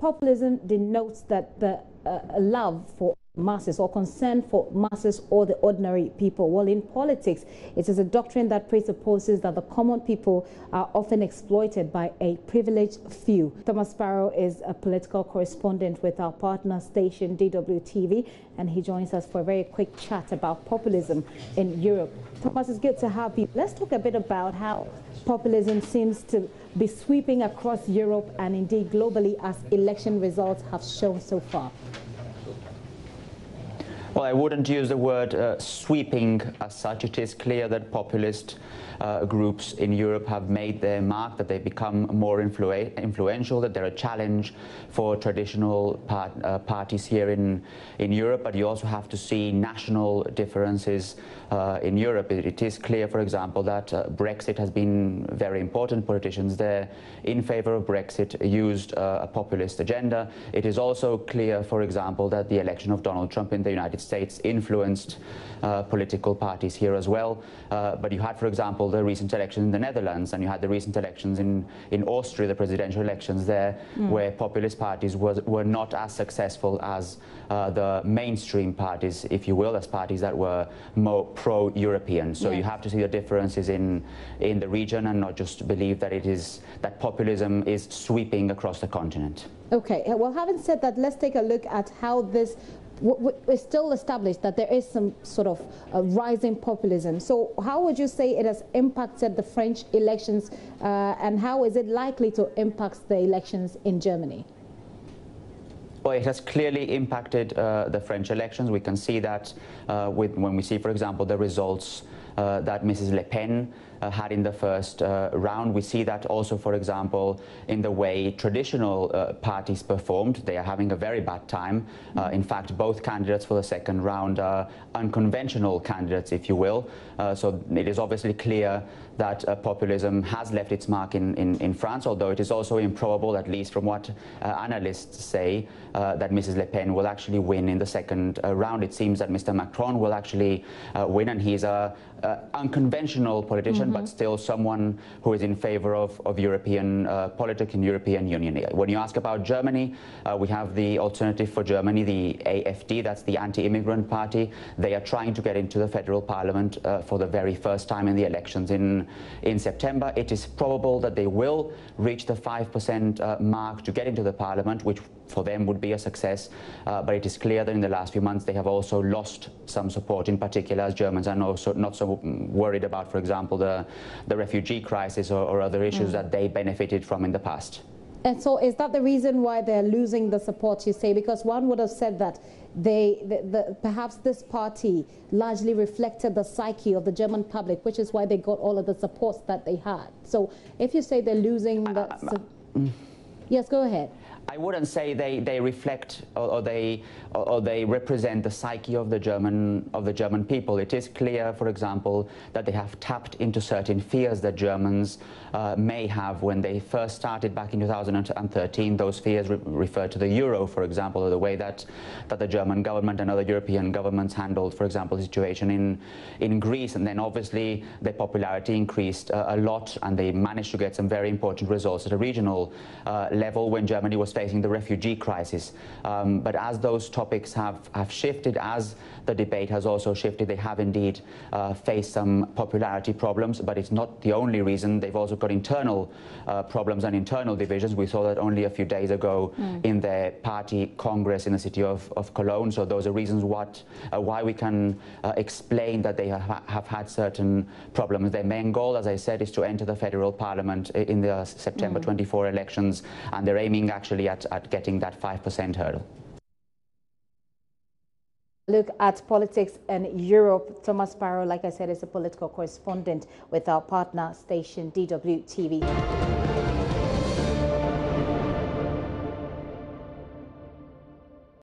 populism denotes that the love for masses or concern for masses or the ordinary people. Well, in politics, it is a doctrine that presupposes that the common people are often exploited by a privileged few. Thomas Sparrow is a political correspondent with our partner station DWTV, and he joins us for a very quick chat about populism in Europe. Thomas, it's good to have you. Let's talk a bit about how populism seems to be sweeping across Europe and indeed globally, as election results have shown so far. Well, I wouldn't use the word sweeping as such. It is clear that populist groups in Europe have made their mark, that they become more influential, that they're a challenge for traditional parties here in Europe. But you also have to see national differences in Europe. It is clear, for example, that Brexit has been very important. Politicians there in favor of Brexit used a populist agenda. It is also clear, for example, that the election of Donald Trump in the United States influenced political parties here as well. But you had, for example, the recent election in the Netherlands, and you had the recent elections in Austria, the presidential elections there, where populist parties were not as successful as the mainstream parties, if you will, as parties that were more pro-European. So you have to see the differences in the region and not just believe that that populism is sweeping across the continent. Okay, well, having said that, let's take a look at how this it's still established that there is some sort of rising populism. So how would you say it has impacted the French elections, and how is it likely to impact the elections in Germany? Well, it has clearly impacted the French elections. We can see that when we see, for example, the results that Mrs. Le Pen had in the first round. We see that also, for example, in the way traditional parties performed. They are having a very bad time. In fact, both candidates for the second round are unconventional candidates, if you will. So it is obviously clear that populism has left its mark in France, although it is also improbable, at least from what analysts say, that Mrs. Le Pen will actually win in the second round. It seems that Mr. Macron will actually win, and he's an unconventional politician, but still someone who is in favor of European politics and European Union. When you ask about Germany, we have the Alternative for Germany, the AfD, that's the anti-immigrant party. They are trying to get into the federal parliament for the very first time in the elections in September. It is probable that they will reach the 5% mark to get into the parliament, which for them would be a success, but it is clear that in the last few months they have also lost some support, in particular as Germans are not so worried about, for example, the refugee crisis or other issues that they benefited from in the past. And so is that the reason why they're losing the support, you say? Because one would have said that perhaps this party largely reflected the psyche of the German public, which is why they got all of the supports that they had. So if you say they're losing the... Yes, go ahead. I wouldn't say they reflect or they represent the psyche of the German people. It is clear, for example, that they have tapped into certain fears that Germans may have when they first started back in 2013. Those fears refer to the euro, for example, or the way that the German government and other European governments handled, for example, the situation in Greece. And then obviously their popularity increased a lot, and they managed to get some very important results at a regional level when Germany was facing the refugee crisis. But as those topics have shifted, as the debate has also shifted, they have indeed faced some popularity problems, but it's not the only reason. They've also got internal problems and internal divisions. We saw that only a few days ago in their party congress in the city of Cologne. So those are reasons why we can explain that they have had certain problems. Their main goal, as I said, is to enter the federal parliament in the September 24 elections, and they're aiming actually at getting that 5% hurdle. Look at politics in Europe. Thomas Sparrow, like I said, is a political correspondent with our partner station DWTV.